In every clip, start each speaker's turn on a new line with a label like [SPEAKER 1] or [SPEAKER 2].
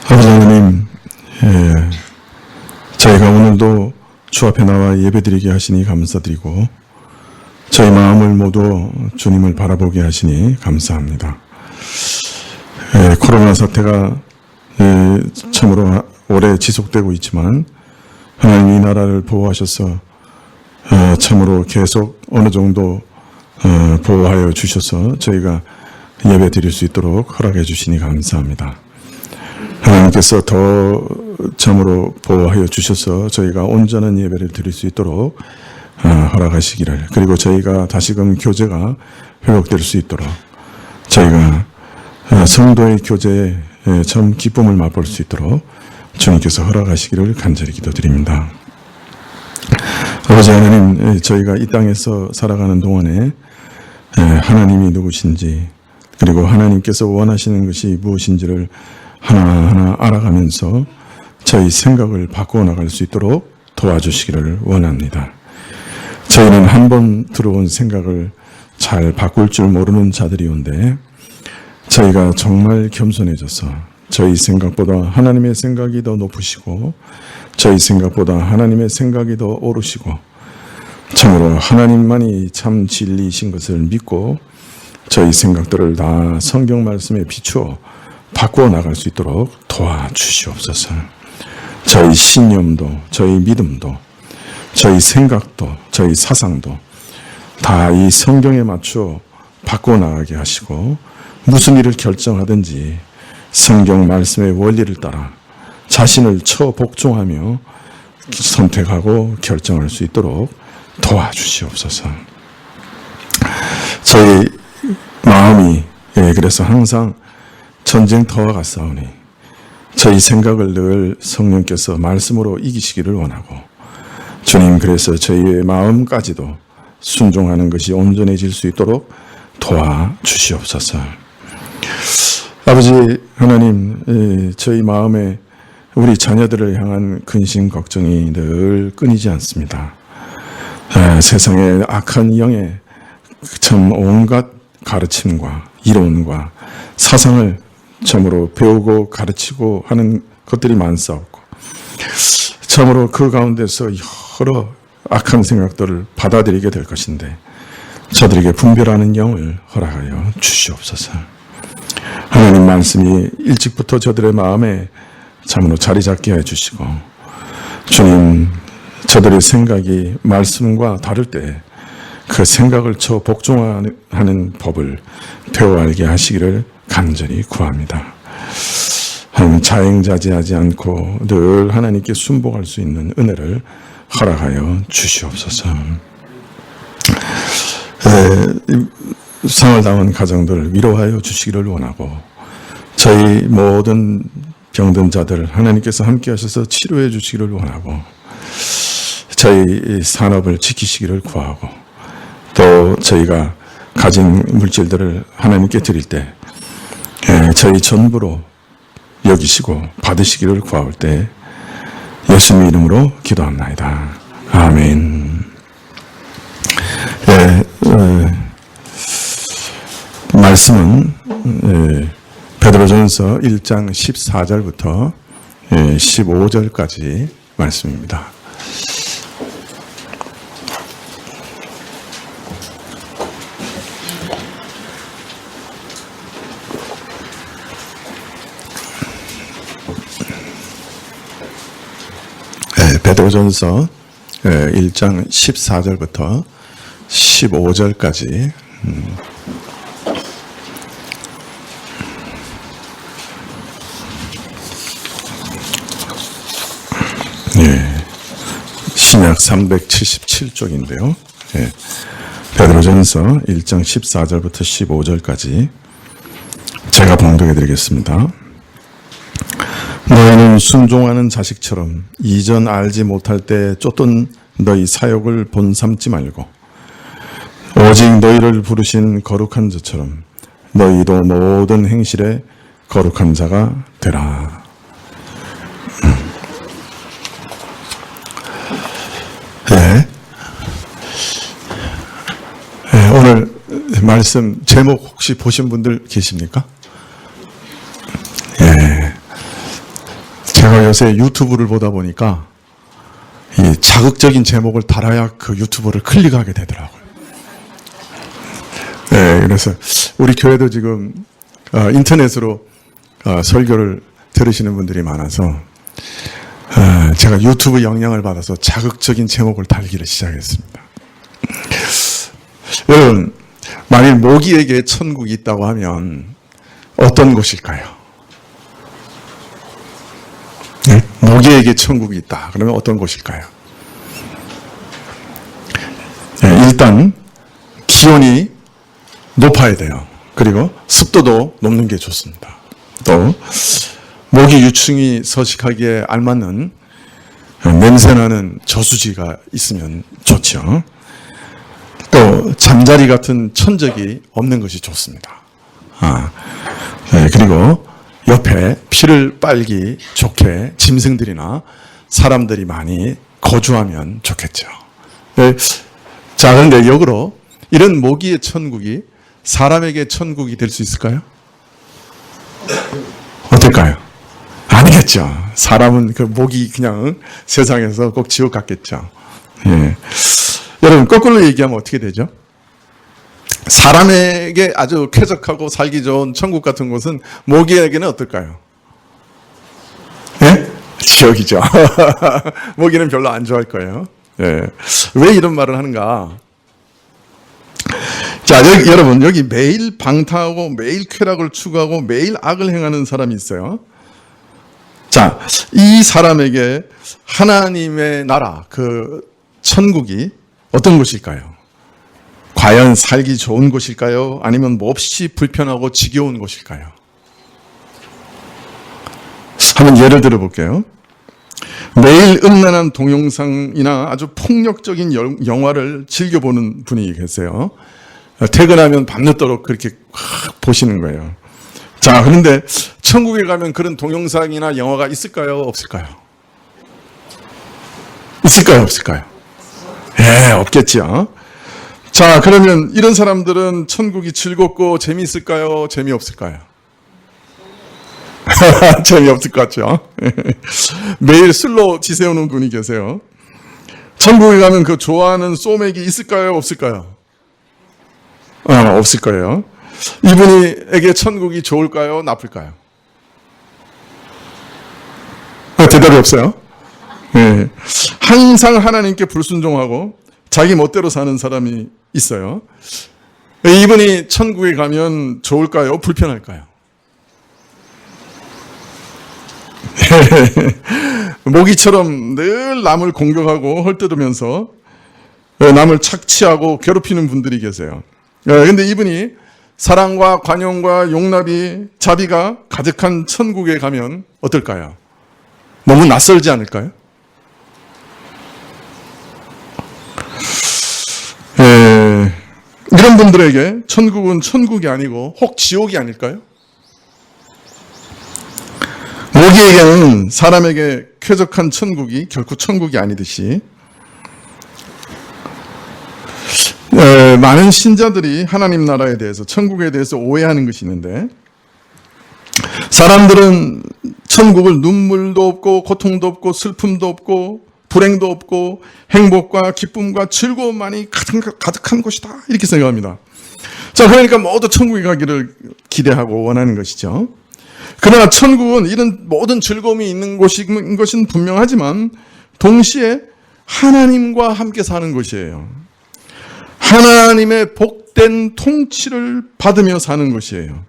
[SPEAKER 1] 아버지 하나님, 저희가 오늘도 주 앞에 나와 예배드리게 하시니 감사드리고 저희 마음을 모두 주님을 바라보게 하시니 감사합니다. 코로나 사태가 참으로 오래 지속되고 있지만 하나님 이 나라를 보호하셔서 참으로 계속 어느 정도 보호하여 주셔서 저희가 예배 드릴 수 있도록 허락해 주시니 감사합니다. 하나님께서 더 참으로 보호하여 주셔서 저희가 온전한 예배를 드릴 수 있도록 허락하시기를, 그리고 저희가 다시금 교제가 회복될 수 있도록 저희가 성도의 교제에 참 기쁨을 맛볼 수 있도록 주님께서 허락하시기를 간절히 기도드립니다. 아버지 하나님, 저희가 이 땅에서 살아가는 동안에 하나님이 누구신지, 그리고 하나님께서 원하시는 것이 무엇인지를 하나하나 알아가면서 저희 생각을 바꾸어 나갈 수 있도록 도와주시기를 원합니다. 저희는 한 번 들어온 생각을 잘 바꿀 줄 모르는 자들이온데 저희가 정말 겸손해져서 저희 생각보다 하나님의 생각이 더 높으시고 저희 생각보다 하나님의 생각이 더 오르시고 참으로 하나님만이 참 진리이신 것을 믿고 저희 생각들을 다 성경 말씀에 비추어 바꾸어 나갈 수 있도록 도와주시옵소서. 저희 신념도, 저희 믿음도, 저희 생각도, 저희 사상도 다 이 성경에 맞춰 바꾸어 나가게 하시고 무슨 일을 결정하든지 성경 말씀의 원리를 따라 자신을 처복종하며 선택하고 결정할 수 있도록 도와주시옵소서. 저희 마음이 그래서 항상 전쟁터와 같사오니 저희 생각을 늘 성령께서 말씀으로 이기시기를 원하고 주님, 그래서 저희의 마음까지도 순종하는 것이 온전해질 수 있도록 도와주시옵소서. 아버지 하나님, 저희 마음에 우리 자녀들을 향한 근심 걱정이 늘 끊이지 않습니다. 세상의 악한 영의 참 온갖 가르침과 이론과 사상을 참으로 배우고 가르치고 하는 것들이 많사옵고 참으로 그 가운데서 여러 악한 생각들을 받아들이게 될 것인데 저들에게 분별하는 영을 허락하여 주시옵소서. 하나님 말씀이 일찍부터 저들의 마음에 참으로 자리 잡게 해주시고 주님, 저들의 생각이 말씀과 다를 때 그 생각을 복종하는 법을 배워 알게 하시기를 간절히 구합니다. 하나님, 자행자제하지 않고 늘 하나님께 순복할 수 있는 은혜를 허락하여 주시옵소서. 상을 당한 가정들 위로하여 주시기를 원하고 저희 모든 병든 자들 하나님께서 함께 하셔서 치료해 주시기를 원하고 저희 산업을 지키시기를 구하고 또 저희가 가진 물질들을 하나님께 드릴 때 저희 전부로 여기시고 받으시기를 구할 때 예수님의 이름으로 기도합나이다. 아멘. 말씀은 베드로전서 1장 14절부터 15절까지 말씀입니다. 베드로전서 1장 14절부터 15절까지 신약 377쪽인데요. 베드로전서 1장 14절부터 15절까지 제가 봉독해 드리겠습니다. 너희는 순종하는 자식처럼 이전 알지 못할 때 쫓던 너희 사욕을 본삼지 말고 오직 너희를 부르신 거룩한 자처럼 너희도 모든 행실에 거룩한 자가 되라. 오늘 말씀 제목 혹시 보신 분들 계십니까? 요새 유튜브를 보다 보니까 이 자극적인 제목을 달아야 그 유튜브를 클릭하게 되더라고요. 네, 그래서 우리 교회도 지금 인터넷으로 설교를 들으시는 분들이 많아서 제가 유튜브 영향을 받아서 자극적인 제목을 달기를 시작했습니다. 여러분, 만일 모기에게 천국이 있다고 하면 어떤 곳일까요? 네? 모기에게 천국이 있다. 그러면 어떤 곳일까요? 네, 일단 기온이 높아야 돼요. 그리고 습도도 높는 게 좋습니다. 또 모기 유충이 서식하기에 알맞는 냄새나는 저수지가 있으면 좋죠. 또 잠자리 같은 천적이 없는 것이 좋습니다. 네, 그리고 옆에 피를 빨기 좋게 짐승들이나 사람들이 많이 거주하면 좋겠죠. 네, 자, 그런데 역으로 이런 모기의 천국이 사람에게 천국이 될 수 있을까요? 어떨까요? 아니겠죠. 사람은 그 모기 그냥 세상에서 꼭 지옥 갔겠죠. 예. 여러분, 거꾸로 얘기하면 어떻게 되죠? 사람에게 아주 쾌적하고 살기 좋은 천국 같은 곳은 모기에게는 어떨까요? 예? 지옥이죠. 모기는 별로 안 좋아할 거예요. 예. 왜 이런 말을 하는가? 자, 여러분, 여기 매일 방탕하고 매일 쾌락을 추구하고 매일 악을 행하는 사람이 있어요. 자, 이 사람에게 하나님의 나라, 그 천국이 어떤 곳일까요? 과연 살기 좋은 곳일까요? 아니면 몹시 불편하고 지겨운 곳일까요? 한번 예를 들어 볼게요. 매일 음란한 동영상이나 아주 폭력적인 영화를 즐겨보는 분이 계세요. 퇴근하면 밤늦도록 그렇게 보시는 거예요. 자, 그런데 천국에 가면 그런 동영상이나 영화가 있을까요? 없을까요? 있을까요? 없을까요? 예, 없겠죠. 자, 그러면 이런 사람들은 천국이 즐겁고 재미있을까요? 재미없을까요? 재미없을 것 같죠? 매일 술로 지새우는 분이 계세요. 천국에 가면 그 좋아하는 소맥이 있을까요? 없을까요? 없을 거예요. 이분에게 천국이 좋을까요? 나쁠까요? 대답이 없어요. 네. 항상 하나님께 불순종하고 자기 멋대로 사는 사람이 있어요. 이분이 천국에 가면 좋을까요? 불편할까요? 모기처럼 늘 남을 공격하고 헐뜯으면서 남을 착취하고 괴롭히는 분들이 계세요. 그런데 이분이 사랑과 관용과 용납이 자비가 가득한 천국에 가면 어떨까요? 너무 낯설지 않을까요? 이런 분들에게 천국은 천국이 아니고 혹 지옥이 아닐까요? 모기에게는 사람에게 쾌적한 천국이 결코 천국이 아니듯이 많은 신자들이 하나님 나라에 대해서 천국에 대해서 오해하는 것이 있는데 사람들은 천국을 눈물도 없고 고통도 없고 슬픔도 없고 불행도 없고 행복과 기쁨과 즐거움만이 가득한 곳이다 이렇게 생각합니다. 자, 그러니까 모두 천국에 가기를 기대하고 원하는 것이죠. 그러나 천국은 이런 모든 즐거움이 있는 곳인 것은 분명하지만 동시에 하나님과 함께 사는 곳이에요. 하나님의 복된 통치를 받으며 사는 것이에요.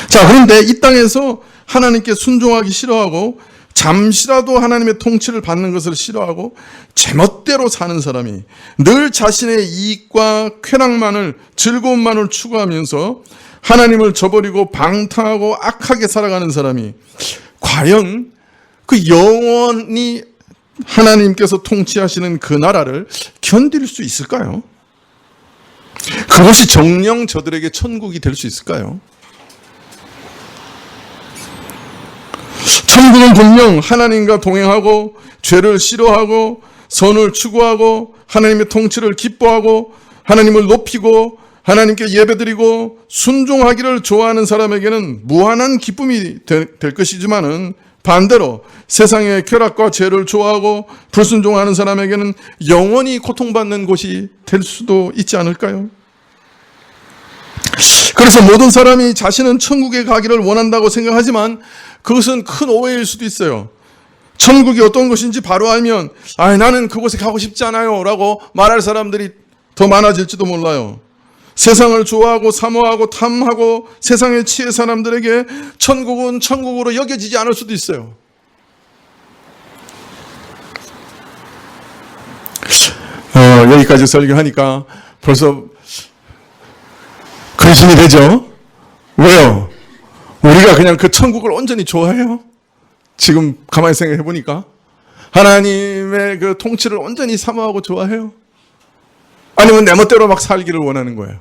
[SPEAKER 1] 자, 그런데 이 땅에서 하나님께 순종하기 싫어하고 잠시라도 하나님의 통치를 받는 것을 싫어하고 제멋대로 사는 사람이 늘 자신의 이익과 쾌락만을 즐거움만을 추구하면서 하나님을 저버리고 방탕하고 악하게 살아가는 사람이 과연 그 영원히 하나님께서 통치하시는 그 나라를 견딜 수 있을까요? 그것이 정녕 저들에게 천국이 될 수 있을까요? 천국은 분명 하나님과 동행하고 죄를 싫어하고 선을 추구하고 하나님의 통치를 기뻐하고 하나님을 높이고 하나님께 예배드리고 순종하기를 좋아하는 사람에게는 무한한 기쁨이 될 것이지만은 반대로 세상의 쾌락과 죄를 좋아하고 불순종하는 사람에게는 영원히 고통받는 곳이 될 수도 있지 않을까요? 그래서 모든 사람이 자신은 천국에 가기를 원한다고 생각하지만 그것은 큰 오해일 수도 있어요. 천국이 어떤 것인지 바로 알면 나는 그곳에 가고 싶지 않아요 라고 말할 사람들이 더 많아질지도 몰라요. 세상을 좋아하고 사모하고 탐하고 세상에 취해 사람들에게 천국은 천국으로 여겨지지 않을 수도 있어요. 여기까지 설교하니까 벌써 근심이 되죠? 왜요? 우리가 그냥 그 천국을 온전히 좋아해요? 지금 가만히 생각해 보니까 하나님의 그 통치를 온전히 사모하고 좋아해요? 아니면 내 멋대로 막 살기를 원하는 거예요?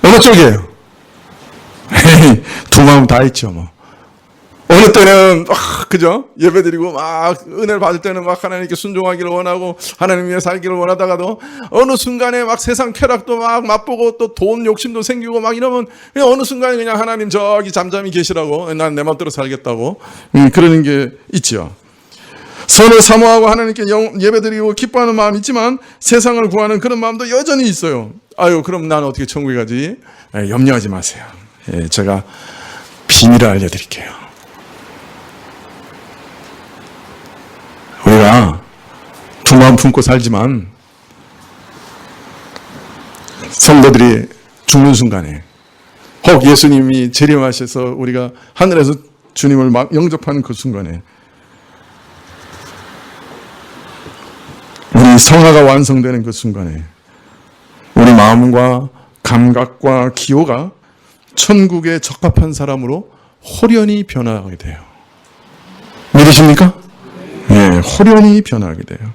[SPEAKER 1] 어느 쪽이에요? 두 마음 다 있죠, 뭐. 어느 때는 그죠? 예배드리고 막 은혜를 받을 때는 막 하나님께 순종하기를 원하고 하나님 위해 살기를 원하다가도 어느 순간에 막 세상 쾌락도 막 맛보고 또 돈 욕심도 생기고 막 이러면 그냥 어느 순간에 그냥 하나님 저기 잠잠히 계시라고 난 내 맘대로 살겠다고 그러는 게 있죠. 선을 사모하고 하나님께 예배드리고 기뻐하는 마음이 있지만 세상을 구하는 그런 마음도 여전히 있어요. 그럼 난 어떻게 천국에 가지? 염려하지 마세요. 제가 비밀을 알려드릴게요. 우리가 두 마음 품고 살지만 성도들이 죽는 순간에 혹 예수님이 재림하셔서 우리가 하늘에서 주님을 영접하는 그 순간에 우리 성화가 완성되는 그 순간에 우리 마음과 감각과 기호가 천국에 적합한 사람으로 홀연히 변화하게 돼요. 믿으십니까? 네, 홀연히 변하게 돼요.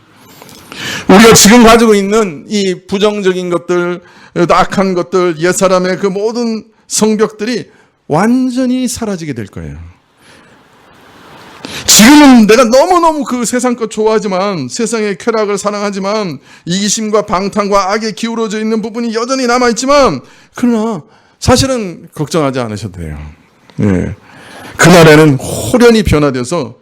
[SPEAKER 1] 우리가 지금 가지고 있는 이 부정적인 것들, 악한 것들, 옛사람의 그 모든 성벽들이 완전히 사라지게 될 거예요. 지금은 내가 너무너무 그 세상 것 좋아하지만, 세상의 쾌락을 사랑하지만, 이기심과 방탕과 악에 기울어져 있는 부분이 여전히 남아있지만, 그러나 사실은 걱정하지 않으셔도 돼요. 네. 그날에는 홀연히 변화돼서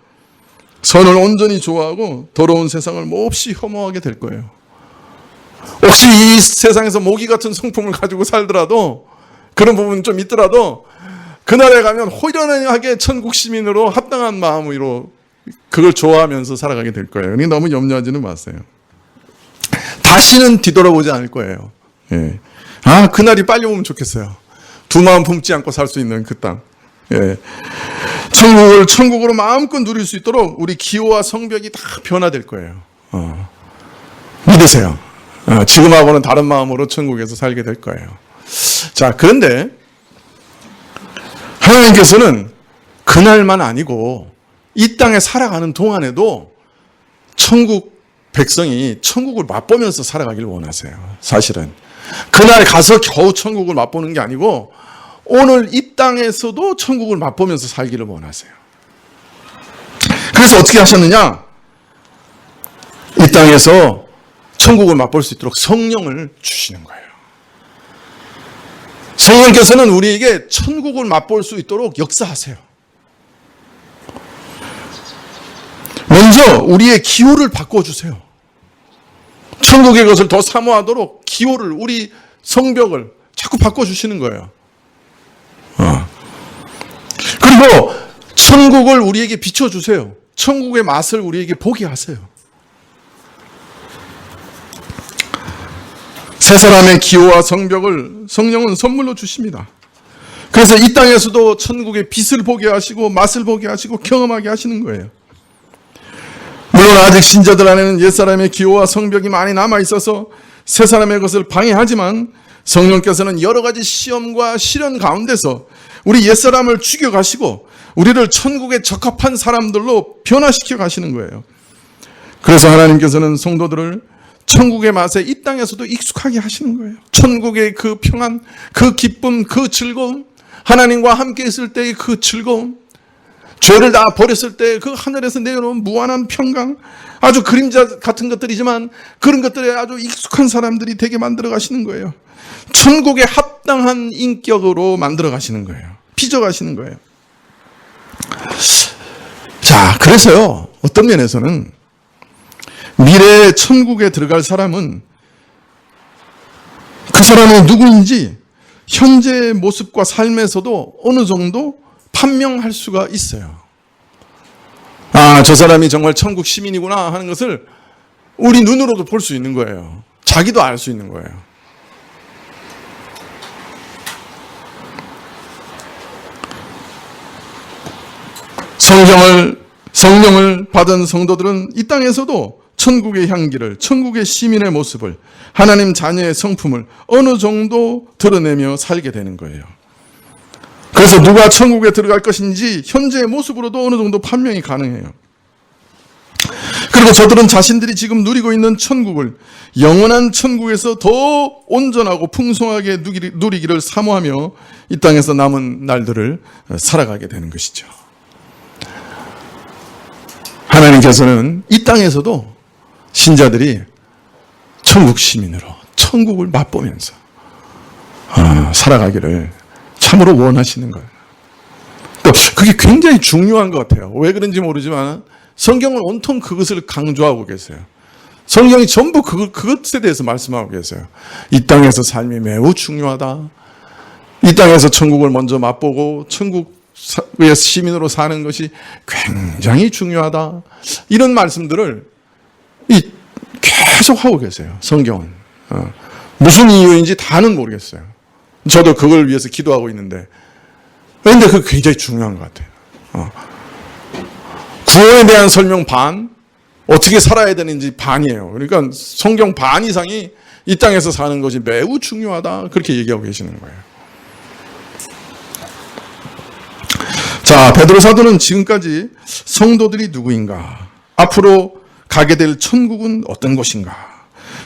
[SPEAKER 1] 선을 온전히 좋아하고 더러운 세상을 몹시 혐오하게 될 거예요. 혹시 이 세상에서 모기 같은 성품을 가지고 살더라도 그런 부분이 좀 있더라도 그날에 가면 호련하게 천국 시민으로 합당한 마음으로 그걸 좋아하면서 살아가게 될 거예요. 그러니까 너무 염려하지는 마세요. 다시는 뒤돌아보지 않을 거예요. 예. 그날이 빨리 오면 좋겠어요. 두 마음 품지 않고 살 수 있는 그 땅. 예. 천국을 천국으로 마음껏 누릴 수 있도록 우리 기호와 성벽이 다 변화될 거예요. 믿으세요. 지금하고는 다른 마음으로 천국에서 살게 될 거예요. 자, 그런데 하나님께서는 그날만 아니고 이 땅에 살아가는 동안에도 천국 백성이 천국을 맛보면서 살아가기를 원하세요. 사실은 그날 가서 겨우 천국을 맛보는 게 아니고 오늘 이 땅에서도 천국을 맛보면서 살기를 원하세요. 그래서 어떻게 하셨느냐? 이 땅에서 천국을 맛볼 수 있도록 성령을 주시는 거예요. 성령께서는 우리에게 천국을 맛볼 수 있도록 역사하세요. 먼저 우리의 기호를 바꿔주세요. 천국의 것을 더 사모하도록 기호를, 우리 성벽을 자꾸 바꿔주시는 거예요. 그리고 천국을 우리에게 비춰주세요. 천국의 맛을 우리에게 보게 하세요. 세 사람의 기호와 성벽을 성령은 선물로 주십니다. 그래서 이 땅에서도 천국의 빛을 보게 하시고 맛을 보게 하시고 경험하게 하시는 거예요. 물론 아직 신자들 안에는 옛사람의 기호와 성벽이 많이 남아있어서 새 사람의 것을 방해하지만 성령께서는 여러 가지 시험과 시련 가운데서 우리 옛사람을 죽여가시고 우리를 천국에 적합한 사람들로 변화시켜 가시는 거예요. 그래서 하나님께서는 성도들을 천국의 맛에 이 땅에서도 익숙하게 하시는 거예요. 천국의 그 평안, 그 기쁨, 그 즐거움, 하나님과 함께 있을 때의 그 즐거움, 죄를 다 버렸을 때 그 하늘에서 내려오는 무한한 평강, 아주 그림자 같은 것들이지만 그런 것들에 아주 익숙한 사람들이 되게 만들어 가시는 거예요. 천국에 합당한 인격으로 만들어 가시는 거예요. 빚어가시는 거예요. 자, 그래서요, 어떤 면에서는 미래의 천국에 들어갈 사람은 그 사람이 누구인지 현재의 모습과 삶에서도 어느 정도 판명할 수가 있어요. 아, 저 사람이 정말 천국 시민이구나 하는 것을 우리 눈으로도 볼 수 있는 거예요. 자기도 알 수 있는 거예요. 성령을 받은 성도들은 이 땅에서도 천국의 향기를, 천국의 시민의 모습을, 하나님 자녀의 성품을 어느 정도 드러내며 살게 되는 거예요. 그래서 누가 천국에 들어갈 것인지 현재의 모습으로도 어느 정도 판명이 가능해요. 그리고 저들은 자신들이 지금 누리고 있는 천국을 영원한 천국에서 더 온전하고 풍성하게 누리기를 사모하며 이 땅에서 남은 날들을 살아가게 되는 것이죠. 하나님께서는 이 땅에서도 신자들이 천국 시민으로 천국을 맛보면서 살아가기를 참으로 원하시는 거예요. 또 그게 굉장히 중요한 것 같아요. 왜 그런지 모르지만 성경은 온통 그것을 강조하고 계세요. 성경이 전부 그것에 대해서 말씀하고 계세요. 이 땅에서 삶이 매우 중요하다. 이 땅에서 천국을 먼저 맛보고 천국의 시민으로 사는 것이 굉장히 중요하다. 이런 말씀들을 계속 하고 계세요. 성경은. 무슨 이유인지 다는 모르겠어요. 저도 그걸 위해서 기도하고 있는데, 그런데 그게 굉장히 중요한 것 같아요. 구원에 대한 설명 반, 어떻게 살아야 되는지 반이에요. 그러니까 성경 반 이상이 이 땅에서 사는 것이 매우 중요하다. 그렇게 얘기하고 계시는 거예요. 자, 베드로 사도는 지금까지 성도들이 누구인가? 앞으로 가게 될 천국은 어떤 곳인가?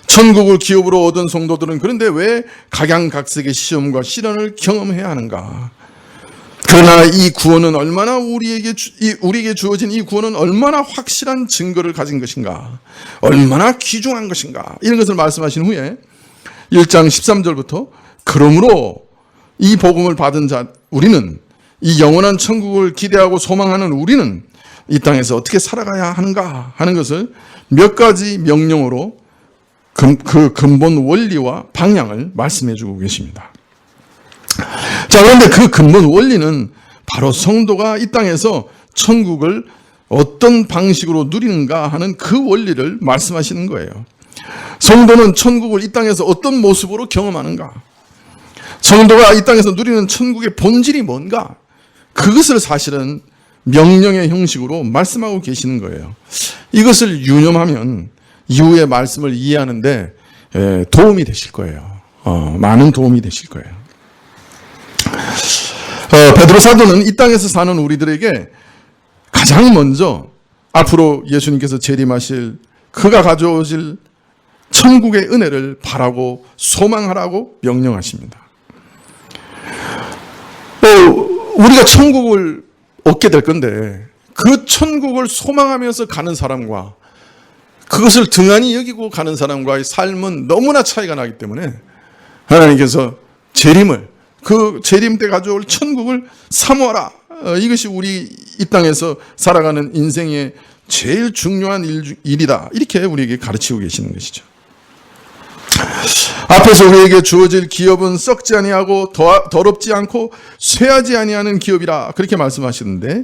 [SPEAKER 1] 천국을 기업으로 얻은 성도들은 그런데 왜 각양각색의 시험과 시련을 경험해야 하는가? 그러나 이 구원은 얼마나 우리에게 주어진 이 구원은 얼마나 확실한 증거를 가진 것인가? 얼마나 귀중한 것인가? 이런 것을 말씀하신 후에 1장 13절부터 그러므로 이 복음을 받은 자 우리는 이 영원한 천국을 기대하고 소망하는 우리는 이 땅에서 어떻게 살아가야 하는가 하는 것을 몇 가지 명령으로 그 근본 원리와 방향을 말씀해 주고 계십니다. 자, 그런데 그 근본 원리는 바로 성도가 이 땅에서 천국을 어떤 방식으로 누리는가 하는 그 원리를 말씀하시는 거예요. 성도는 천국을 이 땅에서 어떤 모습으로 경험하는가? 성도가 이 땅에서 누리는 천국의 본질이 뭔가? 그것을 사실은 명령의 형식으로 말씀하고 계시는 거예요. 이것을 유념하면 이후의 말씀을 이해하는데 도움이 되실 거예요. 많은 도움이 되실 거예요. 베드로 사도는 이 땅에서 사는 우리들에게 가장 먼저 앞으로 예수님께서 재림하실 그가 가져오실 천국의 은혜를 바라고 소망하라고 명령하십니다. 우리가 천국을 얻게 될 건데 그 천국을 소망하면서 가는 사람과 그것을 등한히 여기고 가는 사람과의 삶은 너무나 차이가 나기 때문에 하나님께서 그 재림 때 가져올 천국을 사모하라. 이것이 우리 이 땅에서 살아가는 인생의 제일 중요한 일이다. 이렇게 우리에게 가르치고 계시는 것이죠. 앞에서 우리에게 주어질 기업은 썩지 아니하고 더럽지 않고 쇠하지 아니하는 기업이라 그렇게 말씀하시는데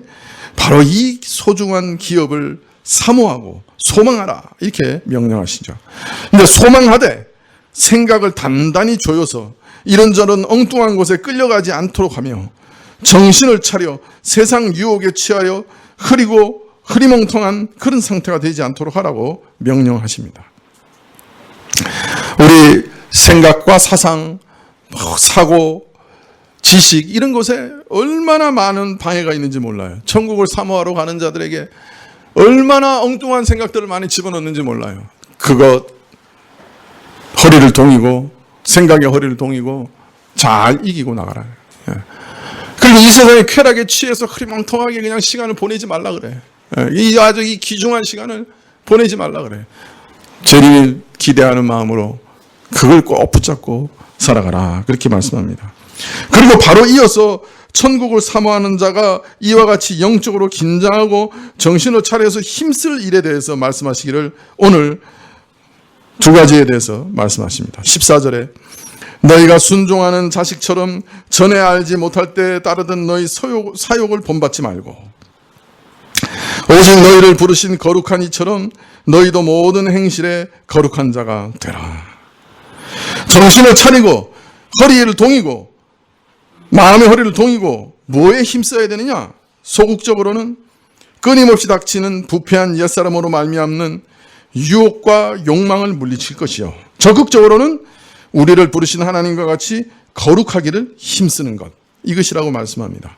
[SPEAKER 1] 바로 이 소중한 기업을 사모하고 소망하라 이렇게 명령하시죠. 근데 소망하되 생각을 단단히 조여서 이런저런 엉뚱한 곳에 끌려가지 않도록 하며 정신을 차려 세상 유혹에 취하여 흐리멍텅한 그런 상태가 되지 않도록 하라고 명령하십니다. 우리 생각과 사상, 사고, 지식 이런 것에 얼마나 많은 방해가 있는지 몰라요. 천국을 사모하러 가는 자들에게 얼마나 엉뚱한 생각들을 많이 집어넣는지 몰라요. 그것 허리를 동이고 생각의 허리를 동이고 잘 이기고 나가라. 그리고 이 세상의 쾌락에 취해서 흐리멍텅하게 그냥 시간을 보내지 말라 그래. 아주 이 귀중한 시간을 보내지 말라 그래. 재림을 기대하는 마음으로 그걸 꼭 붙잡고 살아가라. 그렇게 말씀합니다. 그리고 바로 이어서 천국을 사모하는 자가 이와 같이 영적으로 긴장하고 정신을 차려서 힘쓸 일에 대해서 말씀하시기를 오늘 두 가지에 대해서 말씀하십니다. 14절에 너희가 순종하는 자식처럼 전에 알지 못할 때 따르던 너희 사욕을 본받지 말고 오직 너희를 부르신 거룩한 이처럼 너희도 모든 행실에 거룩한 자가 되라. 정신을 차리고 허리를 동이고 마음의 허리를 동이고 뭐에 힘써야 되느냐? 소극적으로는 끊임없이 닥치는 부패한 옛사람으로 말미암는 유혹과 욕망을 물리칠 것이요, 적극적으로는 우리를 부르신 하나님과 같이 거룩하기를 힘쓰는 것, 이것이라고 말씀합니다.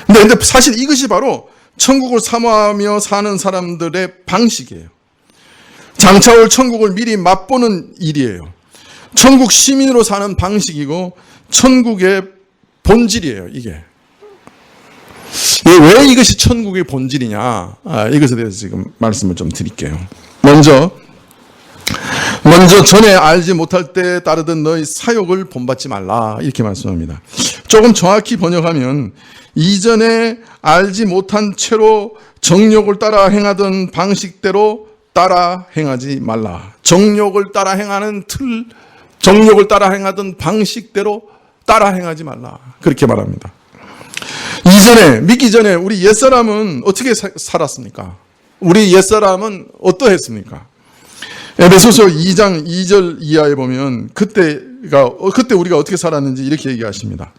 [SPEAKER 1] 근데 사실 이것이 바로 천국을 사모하며 사는 사람들의 방식이에요. 장차 올 천국을 미리 맛보는 일이에요. 천국 시민으로 사는 방식이고 천국의 본질이에요. 이게 왜 이것이 천국의 본질이냐, 이것에 대해서 지금 말씀을 좀 드릴게요. 먼저 전에 알지 못할 때 따르던 너희 사욕을 본받지 말라, 이렇게 말씀합니다. 조금 정확히 번역하면 이전에 알지 못한 채로 정욕을 따라 행하던 방식대로 따라 행하지 말라. 정욕을 따라 행하는 틀, 정욕을 따라 행하던 방식대로 따라 행하지 말라, 그렇게 말합니다. 이전에, 믿기 전에 우리 옛사람은 어떻게 살았습니까? 우리 옛사람은 어떠했습니까? 에베소서 2장 2절 이하에 보면 그때 우리가 어떻게 살았는지 이렇게 얘기하십니다.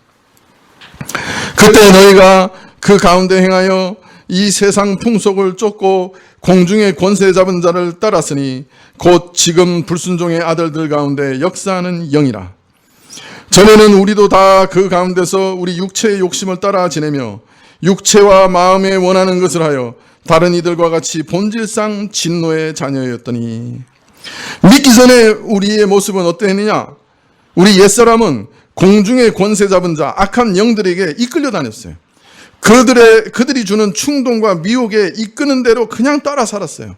[SPEAKER 1] 그때 너희가 그 가운데 행하여 이 세상 풍속을 쫓고 공중의 권세 잡은 자를 따랐으니 곧 지금 불순종의 아들들 가운데 역사하는 영이라. 전에는 우리도 다 그 가운데서 우리 육체의 욕심을 따라 지내며 육체와 마음에 원하는 것을 하여 다른 이들과 같이 본질상 진노의 자녀였더니, 믿기 전에 우리의 모습은 어떠했느냐? 우리 옛사람은 공중의 권세 잡은 자, 악한 영들에게 이끌려 다녔어요. 그들이 주는 충동과 미혹에 이끄는 대로 그냥 따라 살았어요.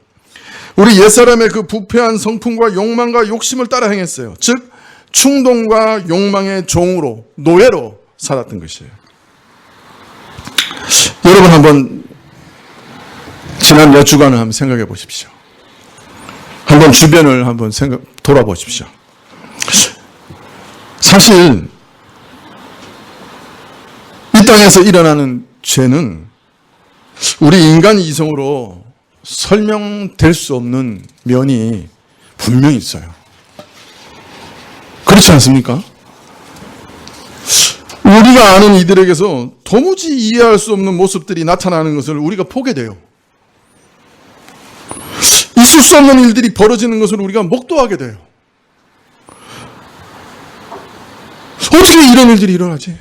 [SPEAKER 1] 우리 옛사람의 그 부패한 성품과 욕망과 욕심을 따라 행했어요. 즉 충동과 욕망의 종으로, 노예로 살았던 것이에요. 여러분 한번 지난 몇 주간을 한번 생각해 보십시오. 한번 주변을 한번 돌아보십시오. 사실 이 땅에서 일어나는 죄는 우리 인간 이성으로 설명될 수 없는 면이 분명히 있어요. 그렇지 않습니까? 우리가 아는 이들에게서 도무지 이해할 수 없는 모습들이 나타나는 것을 우리가 보게 돼요. 있을 수 없는 일들이 벌어지는 것을 우리가 목도하게 돼요. 어떻게 이런 일들이 일어나지?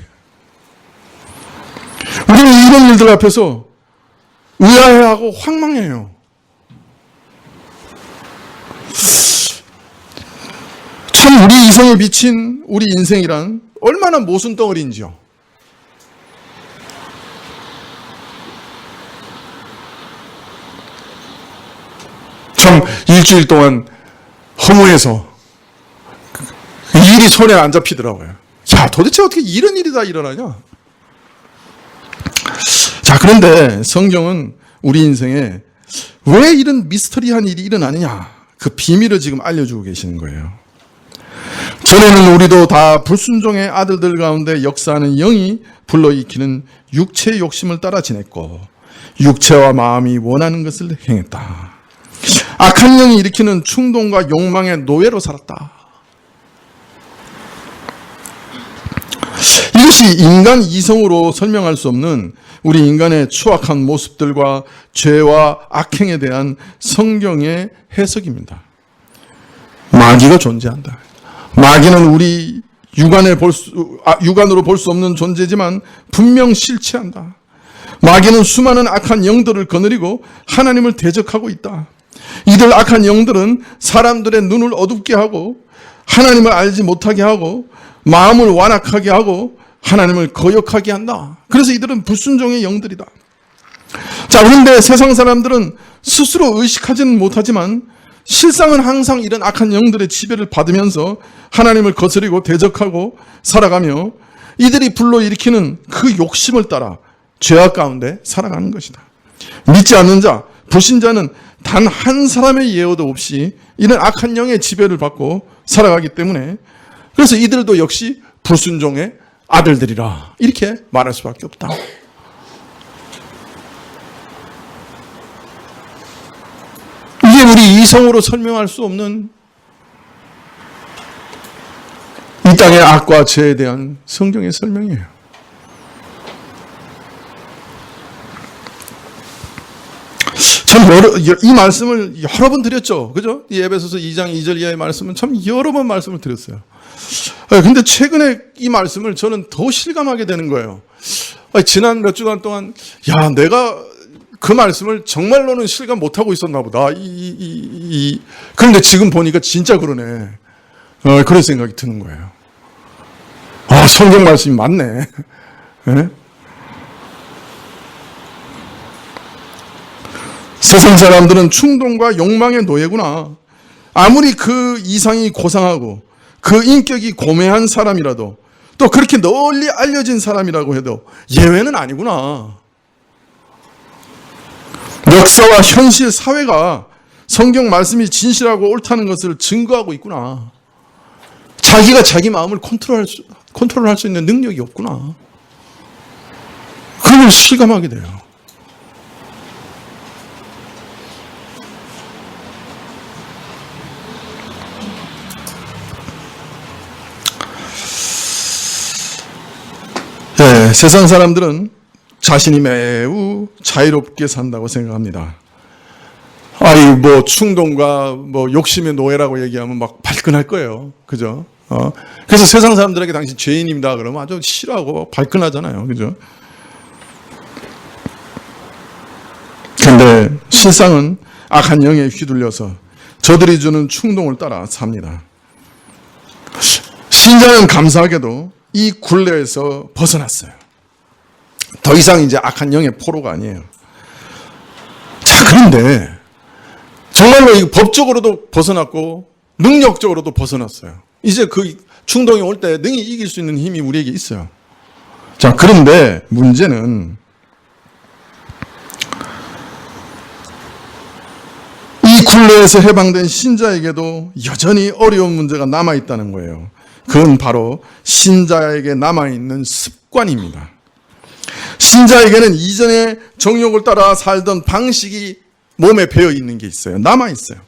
[SPEAKER 1] 우리는 이런 일들 앞에서 의아해하고 황망해요. 참 우리 이성에 비친 우리 인생이란 얼마나 모순덩어리인지요. 참 일주일 동안 허무해서 일이 손에 안 잡히더라고요. 야, 도대체 어떻게 이런 일이 다 일어나냐? 자, 그런데 성경은 우리 인생에 왜 이런 미스터리한 일이 일어나느냐, 그 비밀을 지금 알려주고 계시는 거예요. 전에는 우리도 다 불순종의 아들들 가운데 역사하는 영이 불러일으키는 육체의 욕심을 따라 지냈고 육체와 마음이 원하는 것을 행했다. 악한 영이 일으키는 충동과 욕망의 노예로 살았다. 이것이 인간 이성으로 설명할 수 없는 우리 인간의 추악한 모습들과 죄와 악행에 대한 성경의 해석입니다. 마귀가 존재한다. 마귀는 우리 육안으로 볼 수 없는 존재지만 분명 실체한다. 마귀는 수많은 악한 영들을 거느리고 하나님을 대적하고 있다. 이들 악한 영들은 사람들의 눈을 어둡게 하고 하나님을 알지 못하게 하고 마음을 완악하게 하고 하나님을 거역하게 한다. 그래서 이들은 불순종의 영들이다. 자, 그런데 세상 사람들은 스스로 의식하지는 못하지만 실상은 항상 이런 악한 영들의 지배를 받으면서 하나님을 거스리고 대적하고 살아가며 이들이 불러일으키는 그 욕심을 따라 죄악 가운데 살아가는 것이다. 믿지 않는 자, 불신자는 단 한 사람의 예어도 없이 이런 악한 영의 지배를 받고 살아가기 때문에 그래서 이들도 역시 불순종의 아들들이라 이렇게 말할 수밖에 없다. 이게 우리 이성으로 설명할 수 없는 이 땅의 악과 죄에 대한 성경의 설명이에요. 참 이 말씀을 여러 번 드렸죠. 그죠? 이 에베소서 2장 2절 이하의 말씀은 참 여러 번 말씀을 드렸어요. 근데 최근에 이 말씀을 저는 더 실감하게 되는 거예요. 지난 몇 주간 동안 야, 내가 그 말씀을 정말로는 실감 못하고 있었나 보다. 그런데 지금 보니까 진짜 그러네. 그런 생각이 드는 거예요. 성경 말씀이 맞네. 네? 세상 사람들은 충동과 욕망의 노예구나. 아무리 그 이상이 고상하고 그 인격이 고매한 사람이라도 또 그렇게 널리 알려진 사람이라고 해도 예외는 아니구나. 역사와 현실 사회가 성경 말씀이 진실하고 옳다는 것을 증거하고 있구나. 자기가 자기 마음을 컨트롤할 수 있는 능력이 없구나. 그걸 실감하게 돼요. 네, 세상 사람들은 자신이 매우 자유롭게 산다고 생각합니다. 충동과 욕심의 노예라고 얘기하면 막 발끈할 거예요. 그죠? 그래서 세상 사람들에게 당신 죄인입니다. 그러면 아주 싫어하고 발끈하잖아요. 그죠? 근데 실상은 악한 영에 휘둘려서 저들이 주는 충동을 따라 삽니다. 신자는 감사하게도 이 굴레에서 벗어났어요. 더 이상 이제 악한 영의 포로가 아니에요. 자, 그런데 정말로 이 법적으로도 벗어났고 능력적으로도 벗어났어요. 이제 그 충동이 올 때 능히 이길 수 있는 힘이 우리에게 있어요. 자, 그런데 문제는 이 굴레에서 해방된 신자에게도 여전히 어려운 문제가 남아있다는 거예요. 그건 바로 신자에게 남아있는 습관입니다. 신자에게는 이전에 정욕을 따라 살던 방식이 몸에 배어 있는 게 있어요. 남아있어요.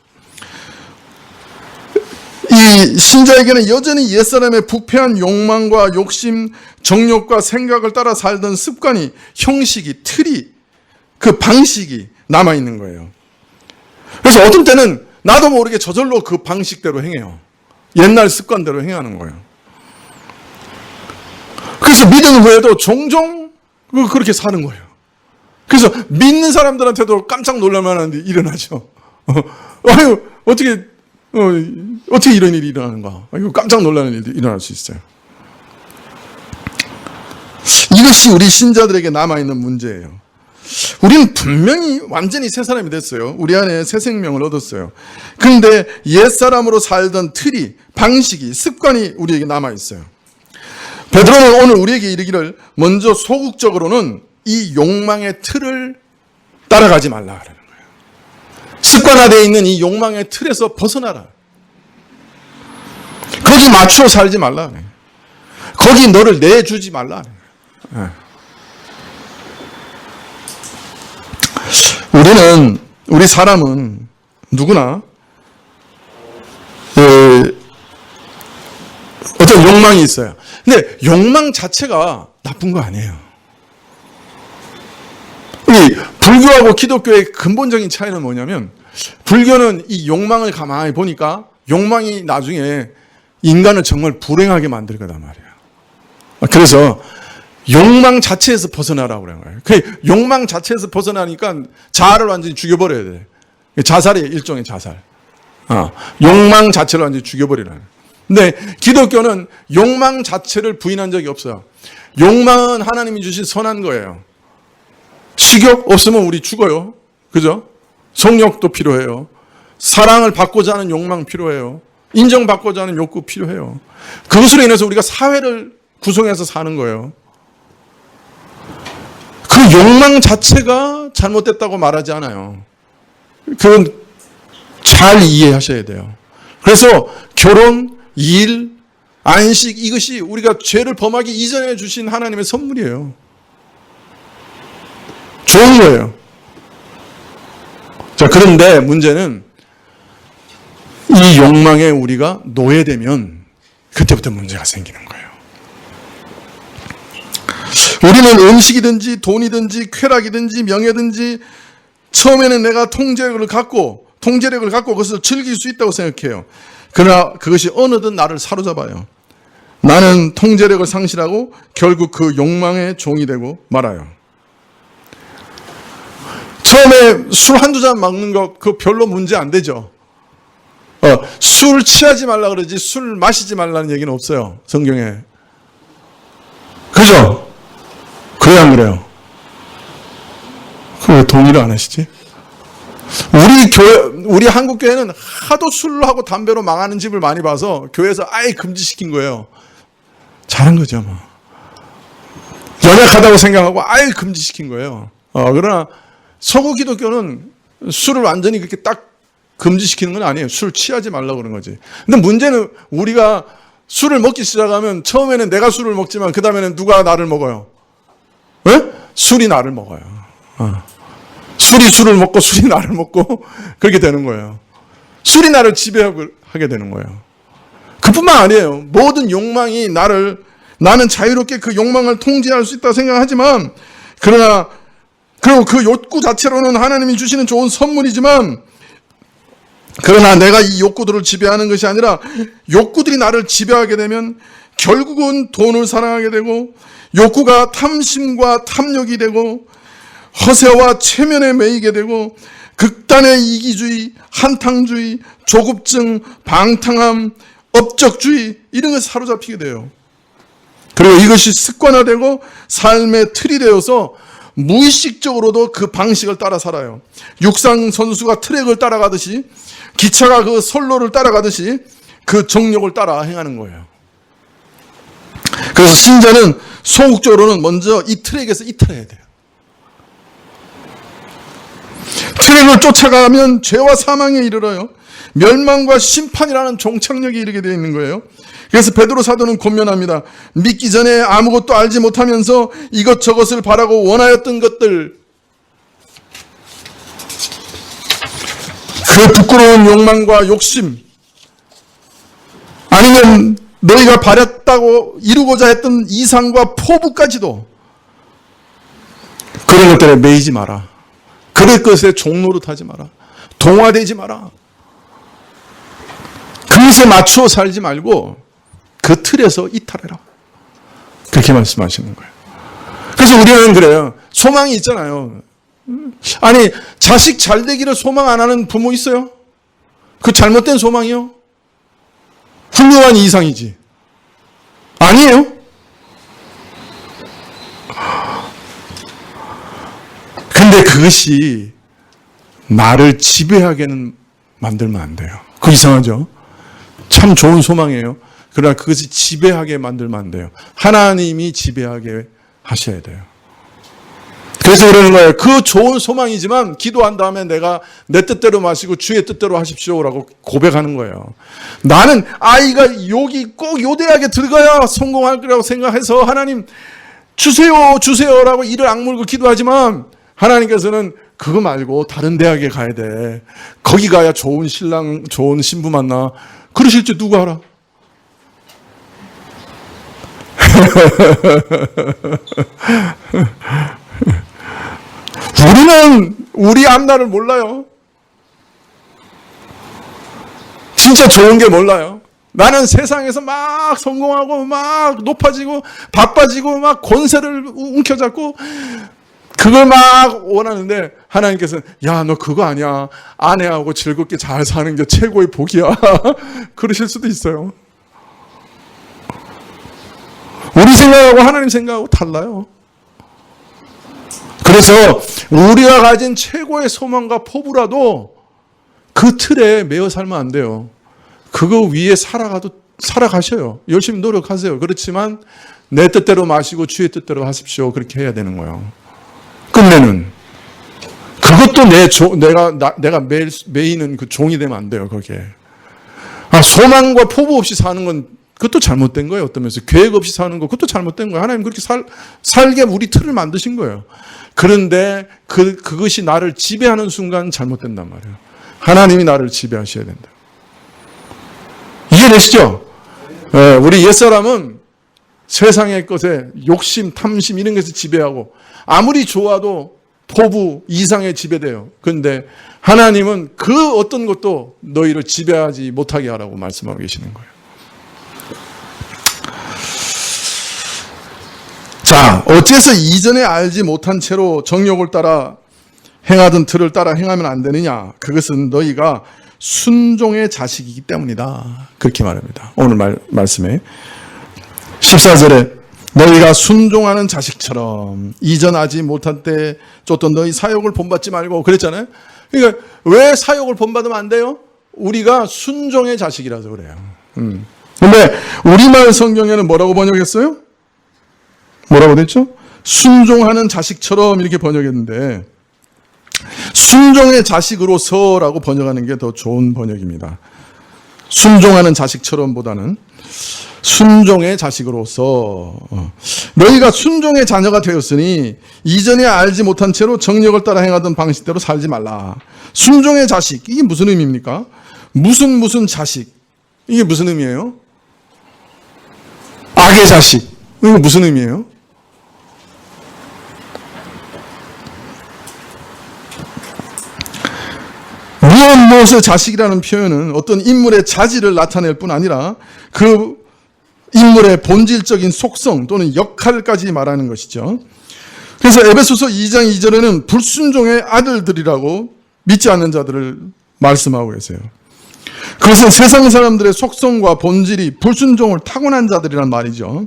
[SPEAKER 1] 이 신자에게는 여전히 옛사람의 부패한 욕망과 욕심, 정욕과 생각을 따라 살던 습관이, 형식이, 틀이, 그 방식이 남아있는 거예요. 그래서 어떤 때는 나도 모르게 저절로 그 방식대로 행해요. 옛날 습관대로 행하는 거예요. 그래서 믿은 후에도 종종 그렇게 사는 거예요. 그래서 믿는 사람들한테도 깜짝 놀랄 만한 일이 일어나죠. 어떻게 이런 일이 일어나는가. 깜짝 놀라는 일이 일어날 수 있어요. 이것이 우리 신자들에게 남아있는 문제예요. 우리는 분명히 완전히 새 사람이 됐어요. 우리 안에 새 생명을 얻었어요. 그런데 옛사람으로 살던 틀이, 방식이, 습관이 우리에게 남아있어요. 베드로는 오늘 우리에게 이르기를 먼저 소극적으로는 이 욕망의 틀을 따라가지 말라 그러는 거예요. 습관화되어 있는 이 욕망의 틀에서 벗어나라. 거기 맞춰 살지 말라 그래요. 거기 너를 내주지 말라 그래요. 우리 사람은 누구나 어떤 욕망이 있어요. 근데 욕망 자체가 나쁜 거 아니에요. 불교하고 기독교의 근본적인 차이는 뭐냐면, 불교는 이 욕망을 가만히 보니까 욕망이 나중에 인간을 정말 불행하게 만들 거단 말이에요. 그래서 욕망 자체에서 벗어나라고 그런 거예요. 그 욕망 자체에서 벗어나니까 자아를 완전히 죽여버려야 돼. 자살이에요. 일종의 자살. 욕망 자체를 완전히 죽여버리라는. 근데 기독교는 욕망 자체를 부인한 적이 없어요. 욕망은 하나님이 주신 선한 거예요. 식욕 없으면 우리 죽어요. 그죠? 성욕도 필요해요. 사랑을 받고자 하는 욕망 필요해요. 인정받고자 하는 욕구 필요해요. 그것으로 인해서 우리가 사회를 구성해서 사는 거예요. 그 욕망 자체가 잘못됐다고 말하지 않아요. 그건 잘 이해하셔야 돼요. 그래서 결혼, 일, 안식, 이것이 우리가 죄를 범하기 이전에 주신 하나님의 선물이에요. 좋은 거예요. 자, 그런데 문제는 이 욕망에 우리가 노예되면 그때부터 문제가 생기는 거예요. 우리는 음식이든지 돈이든지 쾌락이든지 명예든지 처음에는 내가 통제력을 갖고 그것을 즐길 수 있다고 생각해요. 그러나 그것이 어느덧 나를 사로잡아요. 나는 통제력을 상실하고 결국 그 욕망의 종이 되고 말아요. 처음에 술 한두 잔 먹는 거 그거 별로 문제 안 되죠. 술 취하지 말라 그러지 술 마시지 말라는 얘기는 없어요. 성경에. 그죠? 그래야 안 그래요? 왜 동의를 안 하시지? 우리 한국 교회는 하도 술하고 담배로 망하는 집을 많이 봐서 교회에서 아예 금지시킨 거예요. 잘한 거죠, 뭐. 연약하다고 생각하고 아예 금지시킨 거예요. 그러나 서구 기독교는 술을 완전히 그렇게 딱 금지시키는 건 아니에요. 술 취하지 말라고 그런 거지. 근데 문제는 우리가 술을 먹기 시작하면 처음에는 내가 술을 먹지만 그 다음에는 누가 나를 먹어요? 왜? 술이 나를 먹어요. 술이 술을 먹고 술이 나를 먹고 그렇게 되는 거예요. 술이 나를 지배하게 되는 거예요. 그뿐만 아니에요. 모든 욕망이 나는 자유롭게 그 욕망을 통제할 수 있다고 생각하지만 그리고 그 욕구 자체로는 하나님이 주시는 좋은 선물이지만 그러나 내가 이 욕구들을 지배하는 것이 아니라 욕구들이 나를 지배하게 되면 결국은 돈을 사랑하게 되고 욕구가 탐심과 탐욕이 되고 허세와 체면에 매이게 되고 극단의 이기주의, 한탕주의, 조급증, 방탕함, 업적주의 이런 것에 사로잡히게 돼요. 그리고 이것이 습관화되고 삶의 틀이 되어서 무의식적으로도 그 방식을 따라 살아요. 육상 선수가 트랙을 따라가듯이 기차가 그 선로를 따라가듯이 그 정력을 따라 행하는 거예요. 그래서 신자는 소극적으로는 먼저 이 트랙에서 이탈해야 돼요. 트랙을 쫓아가면 죄와 사망에 이르러요. 멸망과 심판이라는 종착역에 이르게 되어 있는 거예요. 그래서 베드로 사도는 권면합니다. 믿기 전에 아무것도 알지 못하면서 이것저것을 바라고 원하였던 것들, 그 부끄러운 욕망과 욕심, 아니면 너희가 바랬다고 이루고자 했던 이상과 포부까지도 그런 것들에 매이지 마라. 그럴 것에 종노릇하지 마라. 동화되지 마라. 그것에 맞추어 살지 말고 그 틀에서 이탈해라. 그렇게 말씀하시는 거예요. 그래서 우리는 그래요. 소망이 있잖아요. 아니, 자식 잘 되기를 소망 안 하는 부모 있어요? 그 잘못된 소망이요? 훌륭한 이상이지. 아니에요? 근데 그것이 나를 지배하게는 만들면 안 돼요. 그거 이상하죠? 참 좋은 소망이에요. 그러나 그것이 지배하게 만들면 안 돼요. 하나님이 지배하게 하셔야 돼요. 그래서 그러는 거예요. 그 좋은 소망이지만 기도한 다음에 내가 내 뜻대로 마시고 주의 뜻대로 하십시오라고 고백하는 거예요. 나는 아이가 여기 꼭 요 대학에 들어가야 성공할 거라고 생각해서 하나님 주세요라고 이를 악물고 기도하지만 하나님께서는 그거 말고 다른 대학에 가야 돼. 거기 가야 좋은 신랑, 좋은 신부 만나. 그러실 줄 누가 알아? 우리는 우리 앞날을 몰라요. 진짜 좋은 게 몰라요. 나는 세상에서 막 성공하고 막 높아지고 바빠지고 막 권세를 움켜잡고 그걸 막 원하는데 하나님께서는 야, 너 그거 아니야. 아내하고 즐겁게 잘 사는 게 최고의 복이야. 그러실 수도 있어요. 우리 생각하고 하나님 생각하고 달라요. 그래서 우리가 가진 최고의 소망과 포부라도 그 틀에 매여 살면 안 돼요. 그거 위에 살아가도
[SPEAKER 2] 살아가셔요. 열심히 노력하세요. 그렇지만 내 뜻대로 마시고 주의 뜻대로 하십시오. 그렇게 해야 되는 거예요. 끝내는. 그것도 내가 매이는 그 종이 되면 안 돼요, 거기에. 소망과 포부 없이 사는 건 그것도 잘못된 거예요, 어떤 면에서. 계획 없이 사는 거, 그것도 잘못된 거예요. 하나님 그렇게 살게 우리 틀을 만드신 거예요. 그런데 그것이 나를 지배하는 순간 잘못된단 말이에요. 하나님이 나를 지배하셔야 된다. 이해되시죠? 우리 옛사람은 세상의 것에 욕심, 탐심 이런 것에 지배하고 아무리 좋아도 포부 이상에 지배돼요. 그런데 하나님은 그 어떤 것도 너희를 지배하지 못하게 하라고 말씀하고 계시는 거예요. 자, 어째서 이전에 알지 못한 채로 정욕을 따라 행하던 틀을 따라 행하면 안 되느냐? 그것은 너희가 순종의 자식이기 때문이다. 그렇게 말합니다. 오늘 말씀에 14절에 너희가 순종하는 자식처럼 이전 알지 못한 때 쫓던 너희 사욕을 본받지 말고 그랬잖아요. 그러니까 왜 사욕을 본받으면 안 돼요? 우리가 순종의 자식이라서 그래요. 근데 우리말 성경에는 뭐라고 번역했어요? 뭐라고 됐죠? 순종하는 자식처럼 이렇게 번역했는데 순종의 자식으로서라고 번역하는 게 더 좋은 번역입니다. 순종하는 자식처럼보다는 순종의 자식으로서 너희가 순종의 자녀가 되었으니 이전에 알지 못한 채로 정력을 따라 행하던 방식대로 살지 말라. 순종의 자식, 이게 무슨 의미입니까? 무슨 자식, 이게 무슨 의미예요? 악의 자식, 이게 무슨 의미예요? 무엇의 자식이라는 표현은 어떤 인물의 자질을 나타낼 뿐 아니라 그 인물의 본질적인 속성 또는 역할까지 말하는 것이죠. 그래서 에베소서 2장 2절에는 불순종의 아들들이라고 믿지 않는 자들을 말씀하고 계세요. 그것은 세상 사람들의 속성과 본질이 불순종을 타고난 자들이란 말이죠.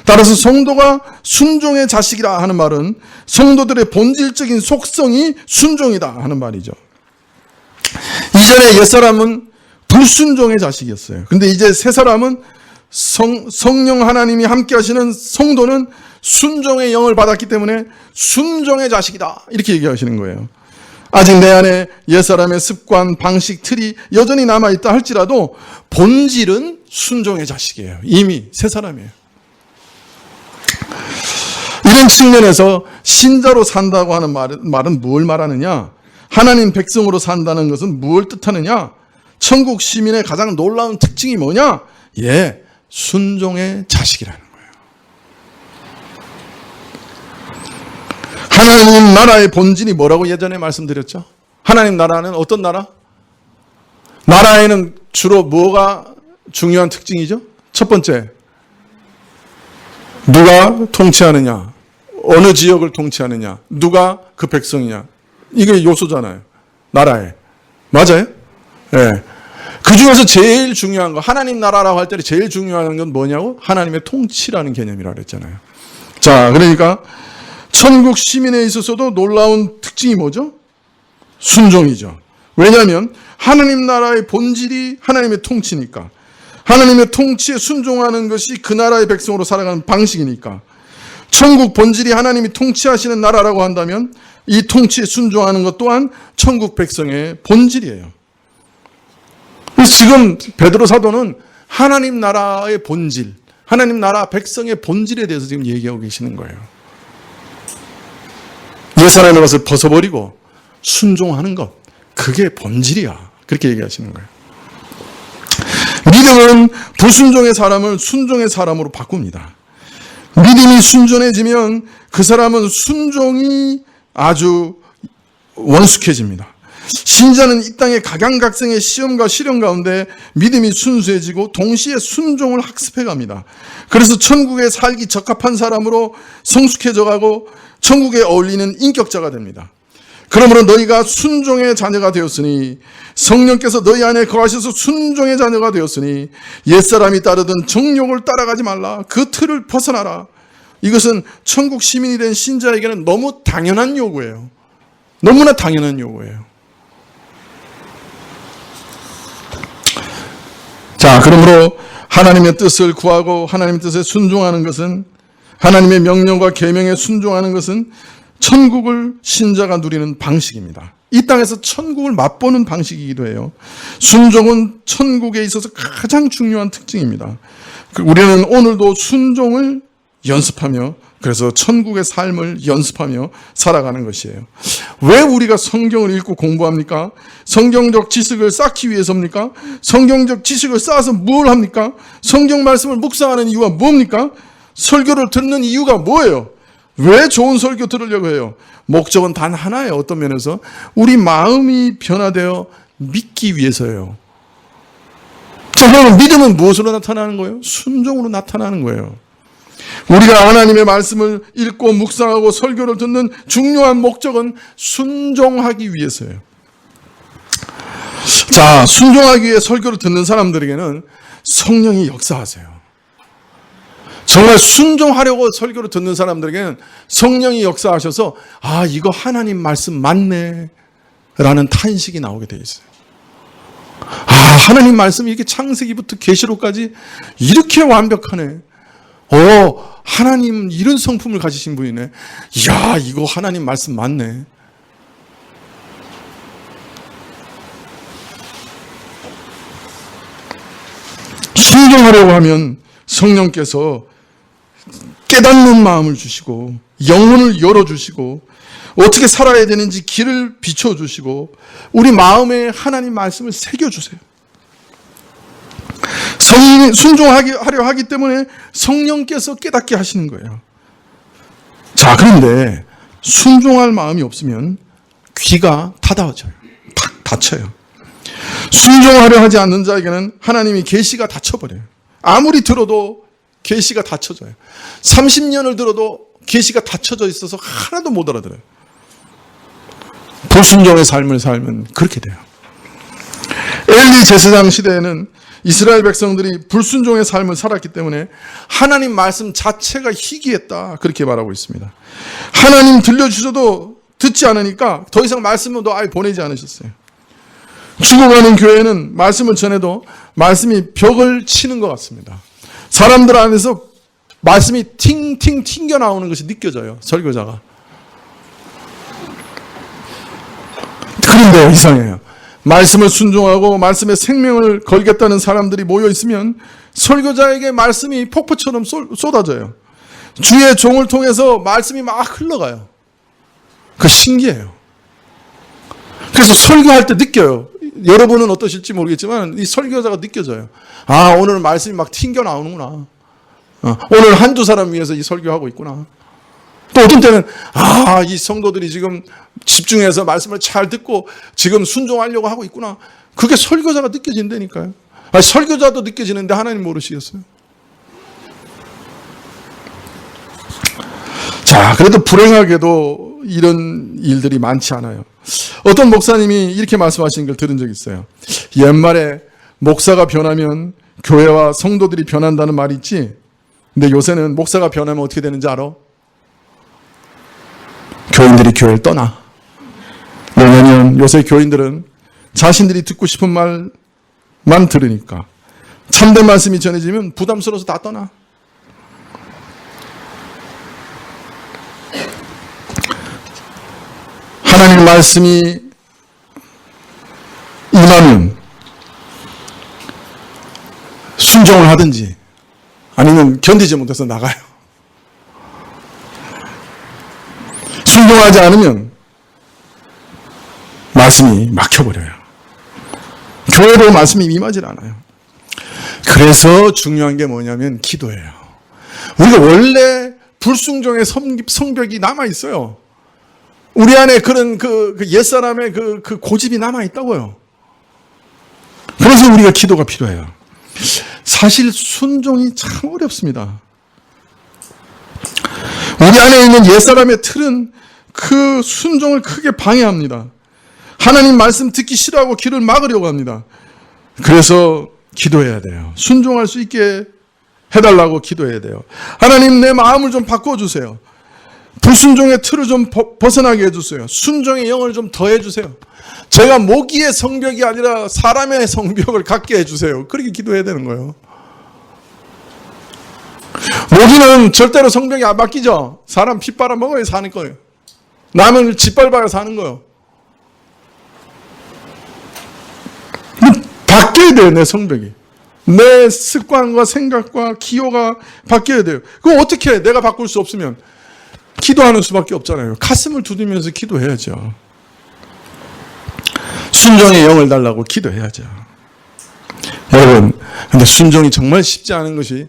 [SPEAKER 2] 따라서 성도가 순종의 자식이라 하는 말은 성도들의 본질적인 속성이 순종이다 하는 말이죠. 이전에 옛사람은 불순종의 자식이었어요. 근데 이제 새사람은 성령 하나님이 함께 하시는 성도는 순종의 영을 받았기 때문에 순종의 자식이다 이렇게 얘기하시는 거예요. 아직 내 안에 옛사람의 습관, 방식, 틀이 여전히 남아있다 할지라도 본질은 순종의 자식이에요. 이미 새사람이에요. 이런 측면에서 신자로 산다고 하는 말은 뭘 말하느냐? 하나님 백성으로 산다는 것은 무엇을 뜻하느냐? 천국 시민의 가장 놀라운 특징이 뭐냐? 순종의 자식이라는 거예요. 하나님 나라의 본질이 뭐라고 예전에 말씀드렸죠? 하나님 나라는 어떤 나라? 나라에는 주로 뭐가 중요한 특징이죠? 첫 번째, 누가 통치하느냐? 어느 지역을 통치하느냐? 누가 그 백성이냐? 이게 요소잖아요. 나라에. 맞아요? 네. 그 중에서 제일 중요한 거, 하나님 나라라고 할 때 제일 중요한 건 뭐냐고? 하나님의 통치라는 개념이라고 그랬잖아요. 자, 그러니까 천국 시민에 있어서도 놀라운 특징이 뭐죠? 순종이죠. 왜냐하면 하나님 나라의 본질이 하나님의 통치니까. 하나님의 통치에 순종하는 것이 그 나라의 백성으로 살아가는 방식이니까. 천국 본질이 하나님이 통치하시는 나라라고 한다면 이 통치에 순종하는 것 또한 천국 백성의 본질이에요. 그래서 지금 베드로 사도는 하나님 나라의 본질, 하나님 나라 백성의 본질에 대해서 지금 얘기하고 계시는 거예요. 옛사람의 것을 벗어버리고 순종하는 것, 그게 본질이야. 그렇게 얘기하시는 거예요. 믿음은 불순종의 사람을 순종의 사람으로 바꿉니다. 믿음이 순전해지면 그 사람은 순종이 아주 원숙해집니다. 신자는 이 땅의 각양각색의 시험과 시련 가운데 믿음이 순수해지고 동시에 순종을 학습해 갑니다. 그래서 천국에 살기 적합한 사람으로 성숙해져 가고 천국에 어울리는 인격자가 됩니다. 그러므로 너희가 순종의 자녀가 되었으니 성령께서 너희 안에 거하셔서 순종의 자녀가 되었으니 옛사람이 따르던 정욕을 따라가지 말라. 그 틀을 벗어나라. 이것은 천국 시민이 된 신자에게는 너무 당연한 요구예요. 너무나 당연한 요구예요. 자, 자, 그러므로 하나님의 뜻을 구하고 하나님의 뜻에 순종하는 것은, 하나님의 명령과 계명에 순종하는 것은 천국을 신자가 누리는 방식입니다. 이 땅에서 천국을 맛보는 방식이기도 해요. 순종은 천국에 있어서 가장 중요한 특징입니다. 우리는 오늘도 순종을 연습하며, 그래서 천국의 삶을 연습하며 살아가는 것이에요. 왜 우리가 성경을 읽고 공부합니까? 성경적 지식을 쌓기 위해서입니까? 성경적 지식을 쌓아서 뭘 합니까? 성경 말씀을 묵상하는 이유가 뭡니까? 설교를 듣는 이유가 뭐예요? 왜 좋은 설교 들으려고 해요? 목적은 단 하나예요. 어떤 면에서 우리 마음이 변화되어 믿기 위해서예요. 자, 그러면 믿음은 무엇으로 나타나는 거예요? 순종으로 나타나는 거예요. 우리가 하나님의 말씀을 읽고 묵상하고 설교를 듣는 중요한 목적은 순종하기 위해서예요. 자, 순종하기 위해 설교를 듣는 사람들에게는 성령이 역사하세요. 정말 순종하려고 설교를 듣는 사람들에게는 성령이 역사하셔서, 아, 이거 하나님 말씀 맞네 라는 탄식이 나오게 돼 있어요. 아, 하나님 말씀이 이렇게 창세기부터 계시록까지 이렇게 완벽하네. 하나님 이런 성품을 가지신 분이네. 이야, 이거 하나님 말씀 맞네. 순종하려고 하면 성령께서 깨닫는 마음을 주시고 영혼을 열어주시고 어떻게 살아야 되는지 길을 비춰주시고 우리 마음에 하나님 말씀을 새겨주세요. 순종하려 하기 때문에 성령께서 깨닫게 하시는 거예요. 자, 그런데 순종할 마음이 없으면 귀가 닫아져요. 탁 닫혀요. 순종하려 하지 않는 자에게는 하나님이 계시가 닫혀버려요. 아무리 들어도 계시가 닫혀져요. 30년을 들어도 계시가 닫혀져 있어서 하나도 못 알아들어요. 불순종의 삶을 살면 그렇게 돼요. 엘리 제사장 시대에는 이스라엘 백성들이 불순종의 삶을 살았기 때문에 하나님 말씀 자체가 희귀했다, 그렇게 말하고 있습니다. 하나님 들려주셔도 듣지 않으니까 더 이상 말씀은 아예 보내지 않으셨어요. 죽어가는 교회는 말씀을 전해도 말씀이 벽을 치는 것 같습니다. 사람들 안에서 말씀이 팅팅 튕겨 나오는 것이 느껴져요, 설교자가. 그런데 이상해요. 말씀을 순종하고 말씀에 생명을 걸겠다는 사람들이 모여 있으면 설교자에게 말씀이 폭포처럼 쏟아져요. 주의 종을 통해서 말씀이 막 흘러가요. 그 신기해요. 그래서 설교할 때 느껴요. 여러분은 어떠실지 모르겠지만 이 설교자가 느껴져요. 아, 오늘 말씀이 막 튕겨 나오는구나. 오늘 한두 사람 위해서 이 설교하고 있구나. 또 어떤 때는 이 성도들이 지금 집중해서 말씀을 잘 듣고 지금 순종하려고 하고 있구나. 그게 설교자가 느껴진다니까요. 설교자도 느껴지는데 하나님 모르시겠어요? 자, 그래도 불행하게도 이런 일들이 많지 않아요. 어떤 목사님이 이렇게 말씀하시는 걸 들은 적이 있어요. 옛말에 목사가 변하면 교회와 성도들이 변한다는 말이 있지. 근데 요새는 목사가 변하면 어떻게 되는지 알아? 교인들이 교회를 떠나. 왜냐하면 요새 교인들은 자신들이 듣고 싶은 말만 들으니까 참된 말씀이 전해지면 부담스러워서 다 떠나. 하나님 말씀이 임하면 순종을 하든지 아니면 견디지 못해서 나가요. 순종하지 않으면 말씀이 막혀버려요. 교회로 말씀이 임하지 않아요. 그래서 중요한 게 뭐냐면 기도예요. 우리가 원래 불순종의 성벽이 남아있어요. 우리 안에 그런 그 옛사람의 그 고집이 남아있다고요. 그래서 우리가 기도가 필요해요. 사실 순종이 참 어렵습니다. 우리 안에 있는 옛사람의 틀은 그 순종을 크게 방해합니다. 하나님 말씀 듣기 싫어하고 길을 막으려고 합니다. 그래서 기도해야 돼요. 순종할 수 있게 해달라고 기도해야 돼요. 하나님, 내 마음을 좀 바꿔주세요. 불순종의 틀을 좀 벗어나게 해주세요. 순종의 영을 좀 더해주세요. 제가 모기의 성벽이 아니라 사람의 성벽을 갖게 해주세요. 그렇게 기도해야 되는 거예요. 모기는 절대로 성벽이 안 바뀌죠. 사람 피 빨아먹어야 사는 거예요. 남을 짓밟아야 사는 거예요. 바뀌어야 돼요, 내 성벽이. 내 습관과 생각과 기호가 바뀌어야 돼요. 그거 어떻게 해? 내가 바꿀 수 없으면 기도하는 수밖에 없잖아요. 가슴을 두드리면서 기도해야죠. 순종의 영을 달라고 기도해야죠. 여러분, 근데 순종이 정말 쉽지 않은 것이,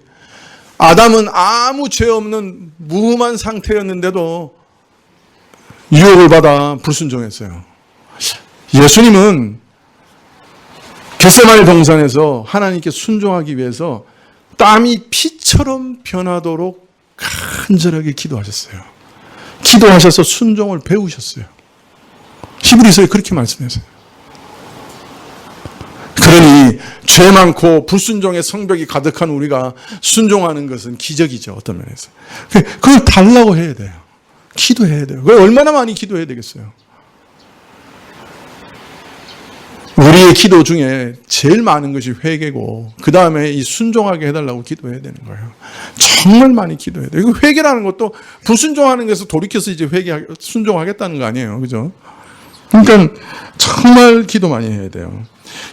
[SPEAKER 2] 아담은 아무 죄 없는 무흠한 상태였는데도 유혹을 받아 불순종했어요. 예수님은 겟세마네 동산에서 하나님께 순종하기 위해서 땀이 피처럼 변하도록 간절하게 기도하셨어요. 기도하셔서 순종을 배우셨어요. 히브리서에 그렇게 말씀했어요. 그러니 죄 많고 불순종의 성벽이 가득한 우리가 순종하는 것은 기적이죠. 어떤 면에서. 그걸 달라고 해야 돼요. 기도해야 돼요. 그걸 얼마나 많이 기도해야 되겠어요. 우리의 기도 중에 제일 많은 것이 회개고, 그 다음에 이 순종하게 해달라고 기도해야 되는 거예요. 정말 많이 기도해야 돼요. 이거 회개라는 것도 불순종하는 것에서 돌이켜서 이제 순종하겠다는 거 아니에요. 그죠? 그러니까 정말 기도 많이 해야 돼요.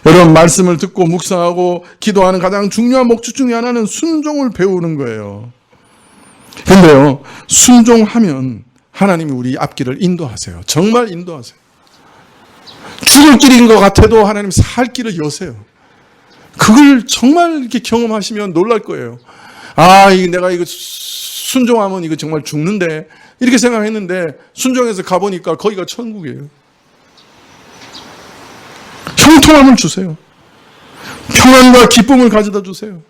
[SPEAKER 2] 여러분, 말씀을 듣고 묵상하고 기도하는 가장 중요한 목적 중에 하나는 순종을 배우는 거예요. 근데요, 순종하면 하나님이 우리 앞길을 인도하세요. 정말 인도하세요. 죽을 길인 것 같아도 하나님 살 길을 여세요. 그걸 정말 이렇게 경험하시면 놀랄 거예요. 아, 내가 이거 순종하면 이거 정말 죽는데, 이렇게 생각했는데 순종해서 가보니까 거기가 천국이에요. 형통함을 주세요. 평안과 기쁨을 가져다 주세요.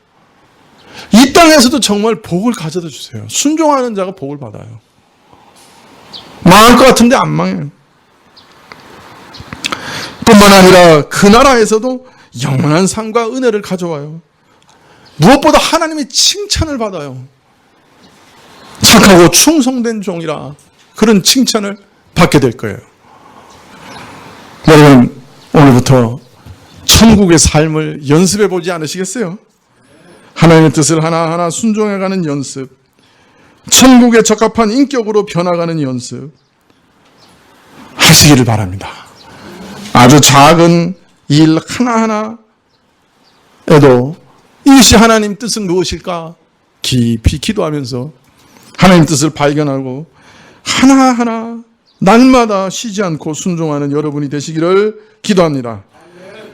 [SPEAKER 2] 이 땅에서도 정말 복을 가져다 주세요. 순종하는 자가 복을 받아요. 망할 것 같은데 안 망해요. 뿐만 아니라 그 나라에서도 영원한 상과 은혜를 가져와요. 무엇보다 하나님의 칭찬을 받아요. 착하고 충성된 종이라, 그런 칭찬을 받게 될 거예요. 여러분, 오늘부터 천국의 삶을 연습해 보지 않으시겠어요? 하나님의 뜻을 하나하나 순종해가는 연습, 천국에 적합한 인격으로 변화가는 연습 하시기를 바랍니다. 아주 작은 일 하나하나에도 이것이 하나님 뜻은 무엇일까 깊이 기도하면서 하나님 뜻을 발견하고 하나하나 날마다 쉬지 않고 순종하는 여러분이 되시기를 기도합니다.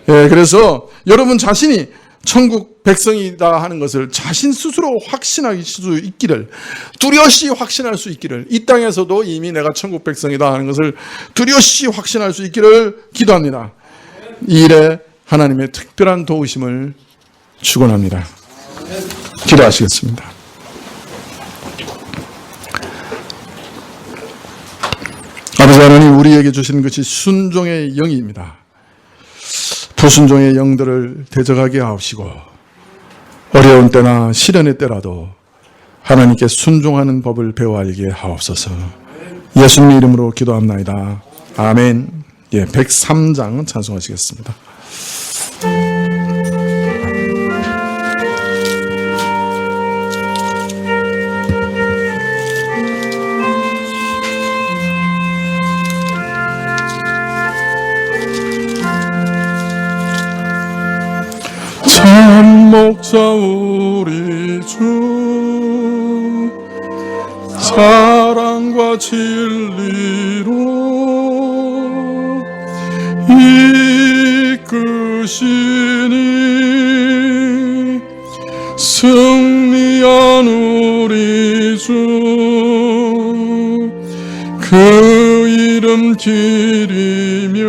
[SPEAKER 2] 예, 그래서 여러분 자신이 천국 백성이다 하는 것을 자신 스스로 확신할 수 있기를, 뚜렷이 확신할 수 있기를, 이 땅에서도 이미 내가 천국 백성이다 하는 것을 뚜렷이 확신할 수 있기를 기도합니다. 이 일에 하나님의 특별한 도우심을 축원합니다. 기도하시겠습니다. 아버지 하나님, 우리에게 주신 것이 순종의 영입니다. 불순종의 영들을 대적하게 하옵시고, 어려운 때나 시련의 때라도 하나님께 순종하는 법을 배워 알게 하옵소서. 예수님 이름으로 기도합나이다. 아멘. 예, 103장 찬송하시겠습니다. 참 목자 우리 주, 사랑과 진리로 이끄시니 승리한 우리 주, 그 이름 기리며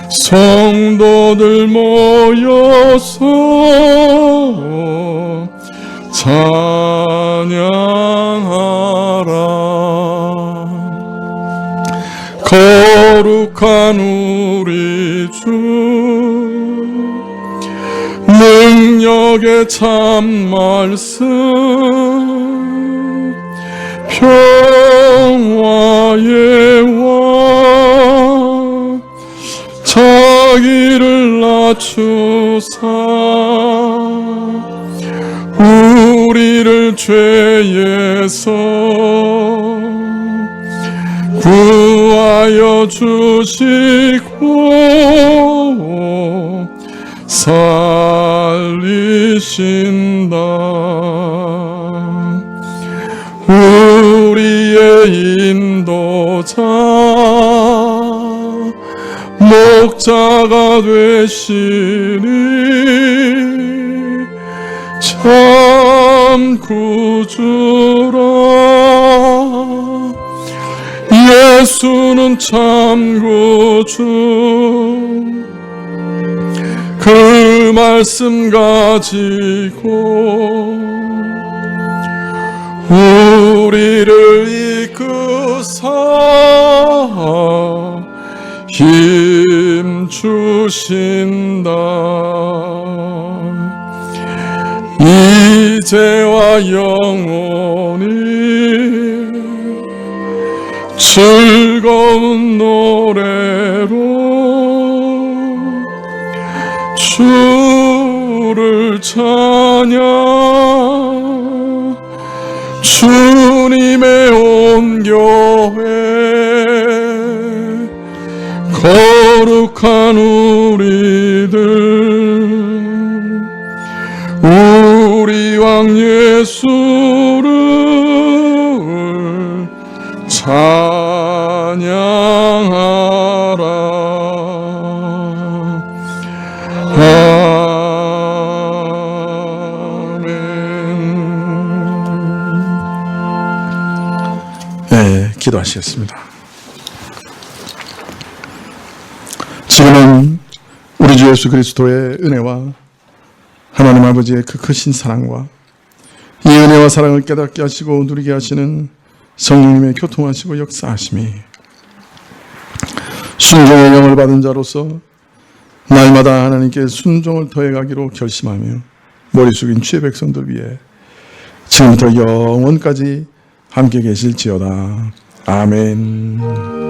[SPEAKER 2] 성도들 모여서 찬양하라. 거룩한 우리 주, 능력의 참 말씀
[SPEAKER 1] 평화의 왕 자기를 낮추사 우리를 죄에서 구하여 주시고 살리신다. 우리의 인도자 목자가 되시니 참 구주라. 예수는 참 구주. 그 말씀 가지고 우리를 이끄사 힘 주신다. 이제와 영원히 즐거운 노래로 주를 찬양. 주님의 온 교회 거룩한 우리들 우리 왕 예수를 찬양하라. 네, 기도하시겠습니다. 지금은 우리 주 예수 그리스도의 은혜와 하나님 아버지의 그 크신 사랑과 이 은혜와 사랑을 깨닫게 하시고 누리게 하시는 성령님의 교통하시고 역사하심이 순종의 영을 받은 자로서 날마다 하나님께 순종을 더해가기로 결심하며 머리 숙인 주의 백성들 위해 지금부터 영원까지 함께 계실지어다. 아멘.